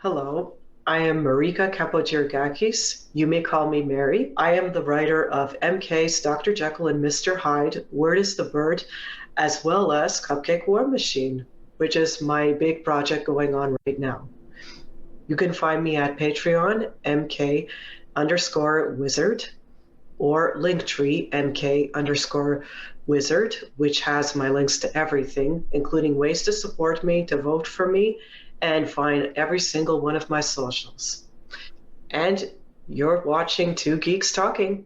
Hello, I am Marika Kapogeorgakis. You may call me Mary. I am the writer of MK's Dr. Jekyll and Mr. Hyde, Word is the Bird, as well as Cupcake Warmachine, which is my big project going on right now. You can find me at Patreon, MK_wizard, or Linktree, MK_wizard, which has my links to everything, including ways to support me, to vote for me, and find every single one of my socials. And you're watching Two Geeks Talking.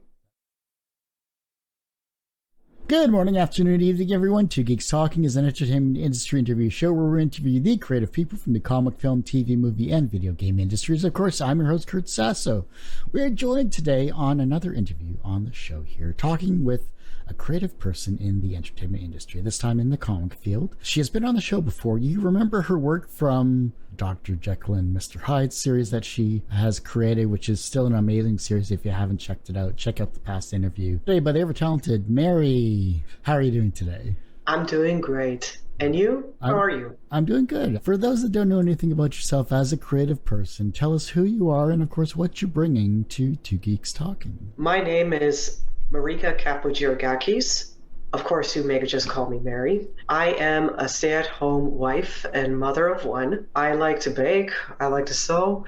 Good morning, afternoon, evening, everyone. Two Geeks Talking is an entertainment industry interview show where we interview the creative people from the comic, film, TV, movie, and video game industries. Of course, I'm your host, Kurt Sasso. We are joined today on another interview on the show here, talking with a creative person in the entertainment industry, this time in the comic field. She has been on the show before. You remember her work from Dr. Jekyll and Mr. Hyde series that she has created, which is still an amazing series. If you haven't checked it out, check out the past interview. Today, by the ever-talented Mary. How are you doing today? I'm doing great. And you? How are you? I'm doing good. For those that don't know anything about yourself as a creative person, tell us who you are and, of course, what you're bringing to Two Geeks Talking. My name is Mary Kapogeorgakis. Of course, you may just call me Mary. I am a stay-at-home wife and mother of one. I like to bake, I like to sew,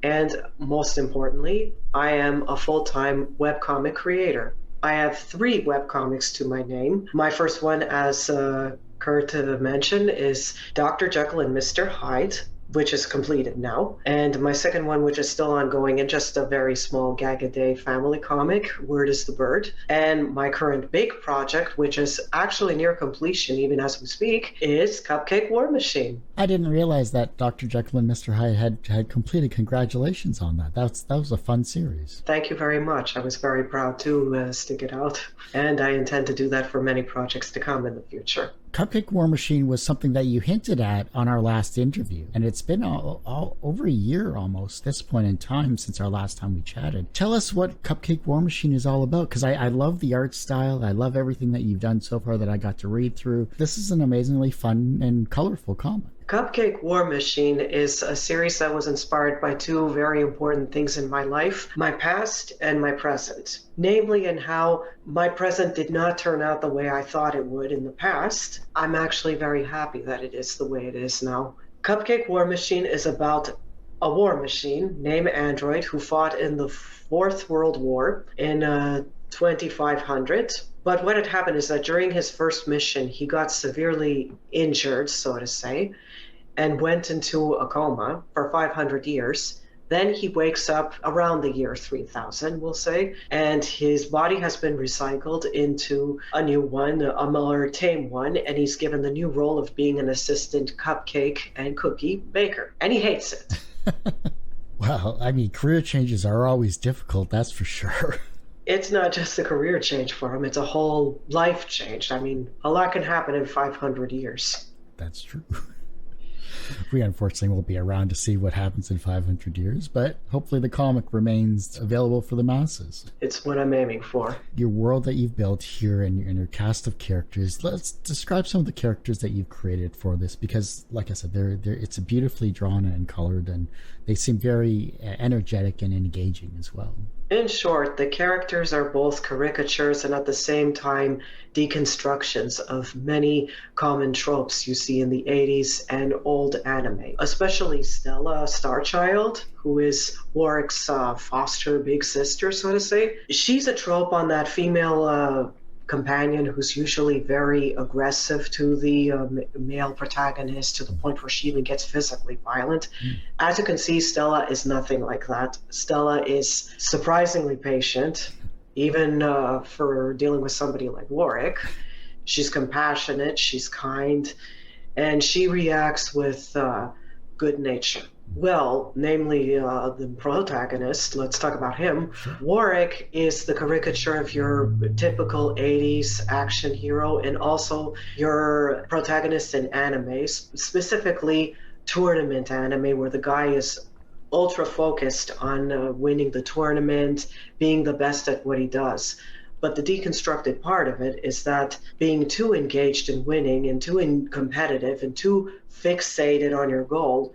and most importantly, I am a full-time webcomic creator. I have 3 webcomics to my name. My first one, as Kurt mentioned, is Dr. Jekyll and Mr. Hyde, which is completed now. And my second one, which is still ongoing and just a very small gag-a-day family comic, Word is the Bird. And my current big project, which is actually near completion even as we speak, is Cupcake Warmachine. I didn't realize that Dr. Jekyll and Mr. Hyde had completed. Congratulations on that. That was a fun series. Thank you very much. I was very proud to stick it out. And I intend to do that for many projects to come in the future. Cupcake Warmachine was something that you hinted at on our last interview, and it's been all over a year almost this point in time since our last time we chatted. Tell us what Cupcake Warmachine is all about, because I love the art style. I love everything that you've done so far that I got to read through. This is an amazingly fun and colorful comic. Cupcake Warmachine is a series that was inspired by 2 very important things in my life, my past and my present. Namely, in how my present did not turn out the way I thought it would in the past. I'm actually very happy that it is the way it is now. Cupcake Warmachine is about a war machine named Android who fought in the Fourth World War in 2500. But what had happened is that during his first mission, he got severely injured, so to say, and went into a coma for 500 years. Then he wakes up around the year 3000, we'll say, and his body has been recycled into a new one, a more tame one, and he's given the new role of being an assistant cupcake and cookie baker. And he hates it. Well, I mean, career changes are always difficult, that's for sure. It's not just a career change for him, it's a whole life change. I mean, a lot can happen in 500 years. That's true. We unfortunately won't be around to see what happens in 500 years, but hopefully the comic remains available for the masses. It's what I'm aiming for. Your world that you've built here and your cast of characters, let's describe some of the characters that you've created for this, because like I said, it's beautifully drawn and colored, and they seem very energetic and engaging as well. In short, the characters are both caricatures and at the same time deconstructions of many common tropes you see in the 80s and old anime, especially Stella Starchild, who is Warwick's foster big sister, so to say. She's a trope on that female companion who's usually very aggressive to the male protagonist to the point where she even gets physically violent. As you can see, Stella is nothing like that. Stella is surprisingly patient, even for dealing with somebody like Warwick. She's compassionate, she's kind, and she reacts with good nature. Well, namely the protagonist, let's talk about him. Warwick is the caricature of your typical 80s action hero and also your protagonist in animes, specifically tournament anime, where the guy is ultra focused on winning the tournament, being the best at what he does. But the deconstructed part of it is that being too engaged in winning and too competitive and too fixated on your goal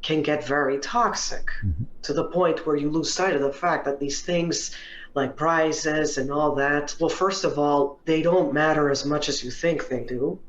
can get very toxic to the point where you lose sight of the fact that these things like prizes and all that, well, first of all, they don't matter as much as you think they do.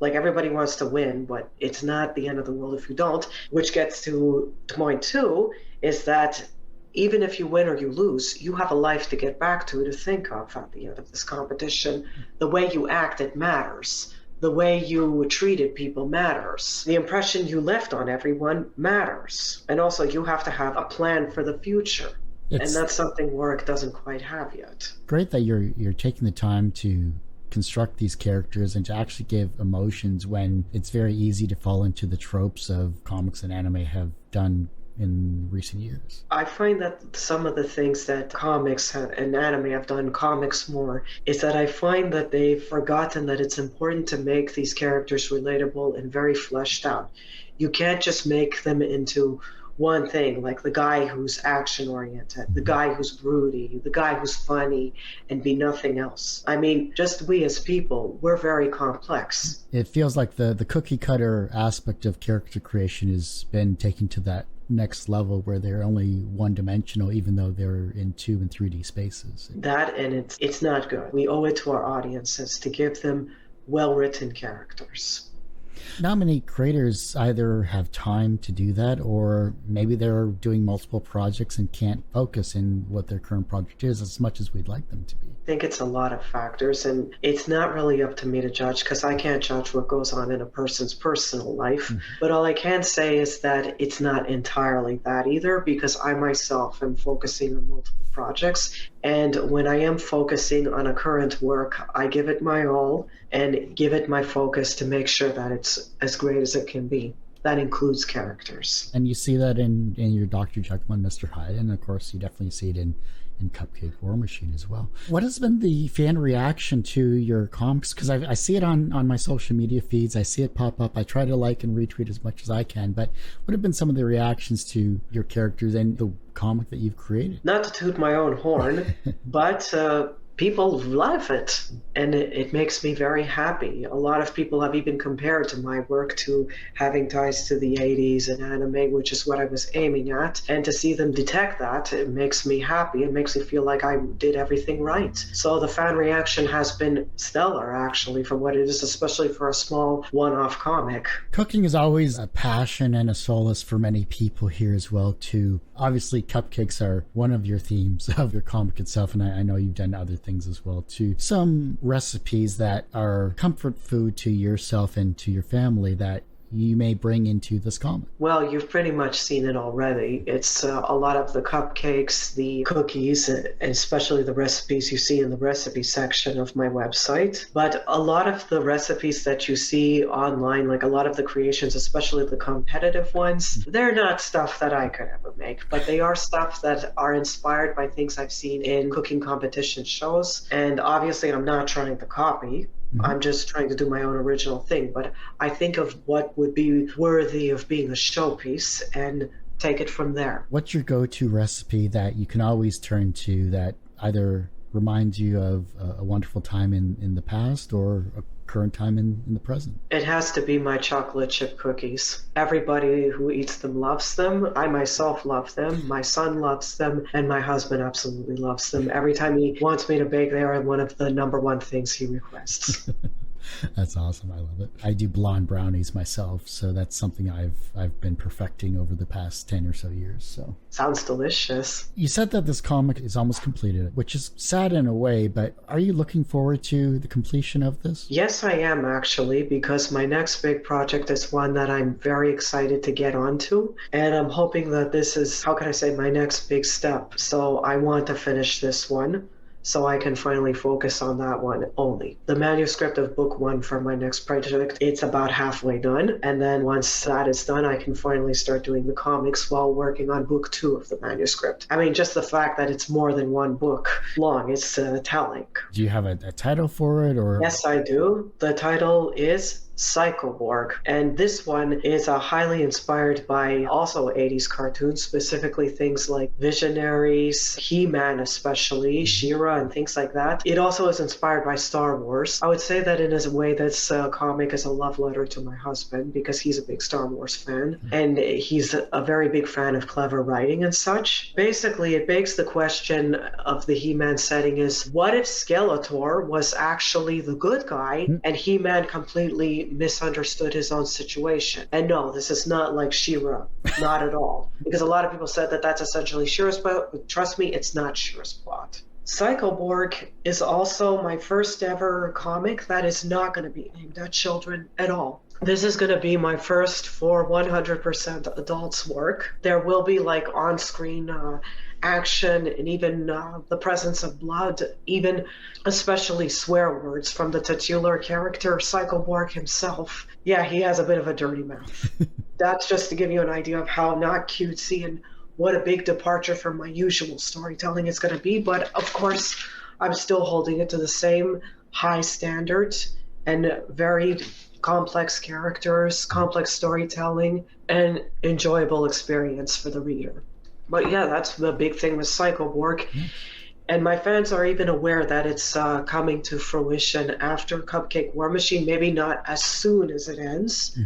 Like, everybody wants to win, but it's not the end of the world if you don't, which gets to point two, is that even if you win or you lose, you have a life to get back to think of at the end of this competition. The way you acted matters. The way you treated people matters. The impression you left on everyone matters. And also, you have to have a plan for the future. And that's something work doesn't quite have yet. Great that you're taking the time to construct these characters and to actually give emotions when it's very easy to fall into the tropes of comics and anime have done in recent years. I find that some of the things that comics and anime have done comics more is that I find that they've forgotten that it's important to make these characters relatable and very fleshed out. You can't just make them into one thing, like the guy who's action-oriented, the guy who's broody, the guy who's funny, and be nothing else. I mean, just we as people, we're very complex. It feels like the cookie-cutter aspect of character creation has been taken to that next level where they're only one-dimensional, even though they're in 2 and 3D spaces. That, and it's not good. We owe it to our audiences to give them well-written characters. Not many creators either have time to do that, or maybe they're doing multiple projects and can't focus in what their current project is as much as we'd like them to be. I think it's a lot of factors, and it's not really up to me to judge because I can't judge what goes on in a person's personal life. But all I can say is that it's not entirely that either, because I myself am focusing on multiple projects. And when I am focusing on a current work, I give it my all and give it my focus to make sure that it's as great as it can be. That includes characters. And you see that in your Dr. Jekyll and Mr. Hyde, and of course you definitely see it in Cupcake Warmachine as well. What has been the fan reaction to your comics? Because I see it on my social media feeds. I see it pop up. I try to like and retweet as much as I can. But what have been some of the reactions to your characters and the comic that you've created? Not to toot my own horn, but people love it, and it makes me very happy. A lot of people have even compared to my work to having ties to the 80s and anime, which is what I was aiming at. And to see them detect that, it makes me happy. It makes me feel like I did everything right. So the fan reaction has been stellar, actually, for what it is, especially for a small one-off comic. Cooking is always a passion and a solace for many people here as well, too. Obviously, cupcakes are one of your themes of your comic itself, and I know you've done other things as well too. Some recipes that are comfort food to yourself and to your family that you may bring into this comic. Well, you've pretty much seen it already. It's a lot of the cupcakes, the cookies, and especially the recipes you see in the recipe section of my website. But a lot of the recipes that you see online, like a lot of the creations, especially the competitive ones, they're not stuff that I could ever make, but they are stuff that are inspired by things I've seen in cooking competition shows. And obviously, I'm not trying to copy. I'm just trying to do my own original thing, but I think of what would be worthy of being a showpiece and take it from there. What's your go-to recipe that you can always turn to that either reminds you of a wonderful time in the past or a current time in the present? It has to be my chocolate chip cookies. Everybody who eats them loves them. I myself love them. My son loves them, and my husband absolutely loves them. Every time he wants me to bake, they are one of the number one things he requests. That's awesome. I love it. I do blonde brownies myself, so that's something I've been perfecting over the past 10 or so years. So sounds delicious. You said that this comic is almost completed, which is sad in a way, but are you looking forward to the completion of this? Yes, I am actually, because my next big project is one that I'm very excited to get onto, and I'm hoping that this is, how can I say, my next big step. So I want to finish this one, so I can finally focus on that one only. The manuscript of book 1 for my next project, it's about halfway done, and then once that is done, I can finally start doing the comics while working on book 2 of the manuscript. I mean, just the fact that it's more than one book long is telling. Do you have a title for it, or? Yes, I do. The title is Psychoborg. And this one is highly inspired by also 80s cartoons, specifically things like Visionaries, He-Man especially, She-Ra and things like that. It also is inspired by Star Wars. I would say that in a way this comic is a love letter to my husband because he's a big Star Wars fan and he's a very big fan of clever writing and such. Basically, it begs the question of the He-Man setting is, what if Skeletor was actually the good guy and He-Man completely misunderstood his own situation? And no, this is not like She-Ra, not at all. Because a lot of people said that that's essentially She-Ra's plot, but trust me, it's not She-Ra's plot. Psychoborg is also my first ever comic that is not going to be aimed at children at all. This is going to be my first for 100% adults work. There will be like on-screen action and even the presence of blood, even especially swear words from the titular character, Psychoborg himself. Yeah, he has a bit of a dirty mouth. That's just to give you an idea of how not cutesy and what a big departure from my usual storytelling it's going to be. But of course, I'm still holding it to the same high standards and very complex characters, complex storytelling, and enjoyable experience for the reader. But yeah, that's the big thing with Psychoborg. And my fans are even aware that it's coming to fruition after Cupcake Warmachine, maybe not as soon as it ends,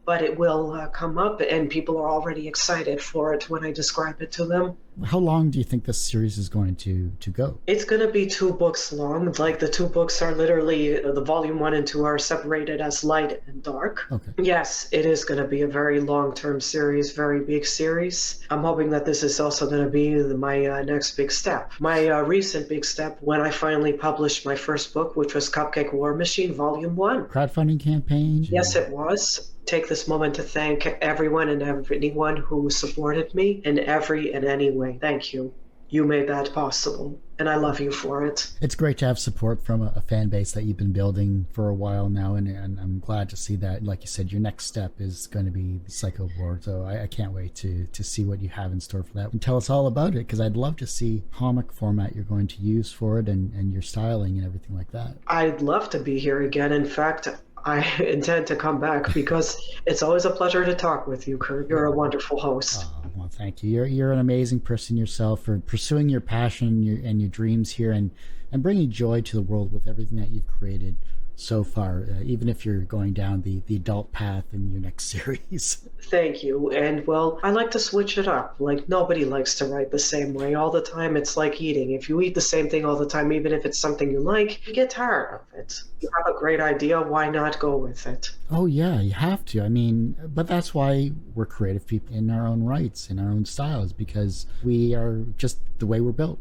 but it will come up, and people are already excited for it when I describe it to them. How long do you think this series is going to go? It's going to be 2 books long. Like the 2 books are literally, the volume 1 and 2 are separated as light and dark. Okay. Yes, it is going to be a very long-term series, very big series. I'm hoping that this is also going to be my next big step. My recent big step when I finally published my first book, which was Cupcake Warmachine, Volume 1. Crowdfunding campaign? Yes, it was. Take this moment to thank everyone and anyone who supported me in every and any way. Thank you. You made that possible, and I love you for it. It's great to have support from a fan base that you've been building for a while now, and I'm glad to see that. Like you said, your next step is going to be Psychoborg, so I can't wait to see what you have in store for that. And tell us all about it, because I'd love to see comic format you're going to use for it and your styling and everything like that. I'd love to be here again. In fact, I intend to come back because it's always a pleasure to talk with you, Kurt. You're a wonderful host. Oh, well, thank you. You're an amazing person yourself for pursuing your passion and your dreams here and bringing joy to the world with everything that you've created so far, even if you're going down the adult path in your next series. Thank you. And well, I like to switch it up. Like, nobody likes to write the same way all the time. It's like eating. If you eat the same thing all the time, even if it's something you like, you get tired of it. You have a great idea, why not go with it? Oh yeah, you have to. I mean, but that's why we're creative people in our own rights, in our own styles, because we are just the way we're built.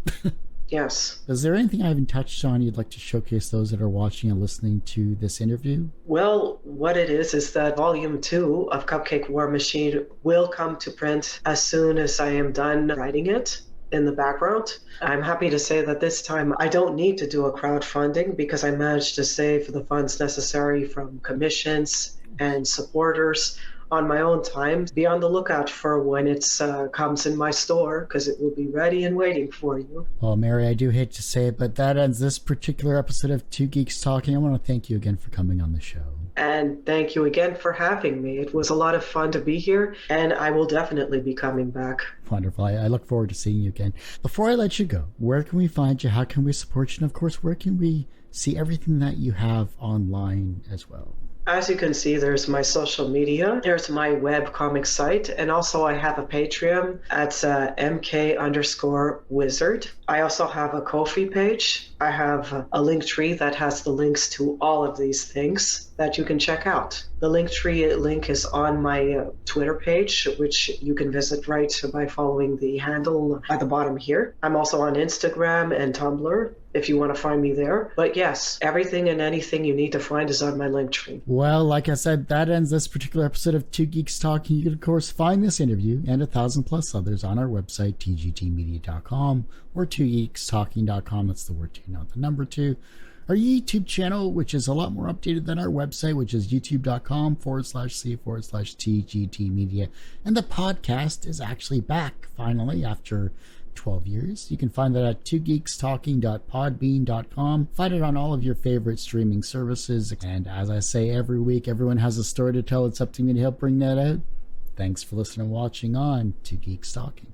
Yes. Is there anything I haven't touched on you'd like to showcase those that are watching and listening to this interview? Well, what it is that Volume 2 of Cupcake Warmachine will come to print as soon as I am done writing it in the background. I'm happy to say that this time I don't need to do a crowdfunding because I managed to save the funds necessary from commissions and supporters on my own time. Be on the lookout for when it comes in my store, because it will be ready and waiting for you. Well, Mary, I do hate to say it, but that ends this particular episode of Two Geeks Talking. I want to thank you again for coming on the show. And thank you again for having me. It was a lot of fun to be here, and I will definitely be coming back. Wonderful. I look forward to seeing you again. Before I let you go, where can we find you? How can we support you? And of course, where can we see everything that you have online as well? As you can see, there's my social media, there's my web comic site, and also I have a Patreon at MK_Wizard. I also have a Ko-fi page. I have a link tree that has the links to all of these things that you can check out. The Linktree link is on my Twitter page, which you can visit right by following the handle at the bottom here. I'm also on Instagram and Tumblr if you want to find me there. But yes, everything and anything you need to find is on my Linktree. Well, like I said, that ends this particular episode of Two Geeks Talking. You can, of course, find this interview and 1,000+ others on our website, tgtmedia.com, or twogeekstalking.com. That's the word 2, not the number 2. Our YouTube channel, which is a lot more updated than our website, which is youtube.com/c/TGT Media. And the podcast is actually back, finally, after 12 years. You can find that at twogeekstalking.podbean.com. Find it on all of your favorite streaming services. And as I say every week, everyone has a story to tell. It's up to me to help bring that out. Thanks for listening and watching on Two Geeks Talking.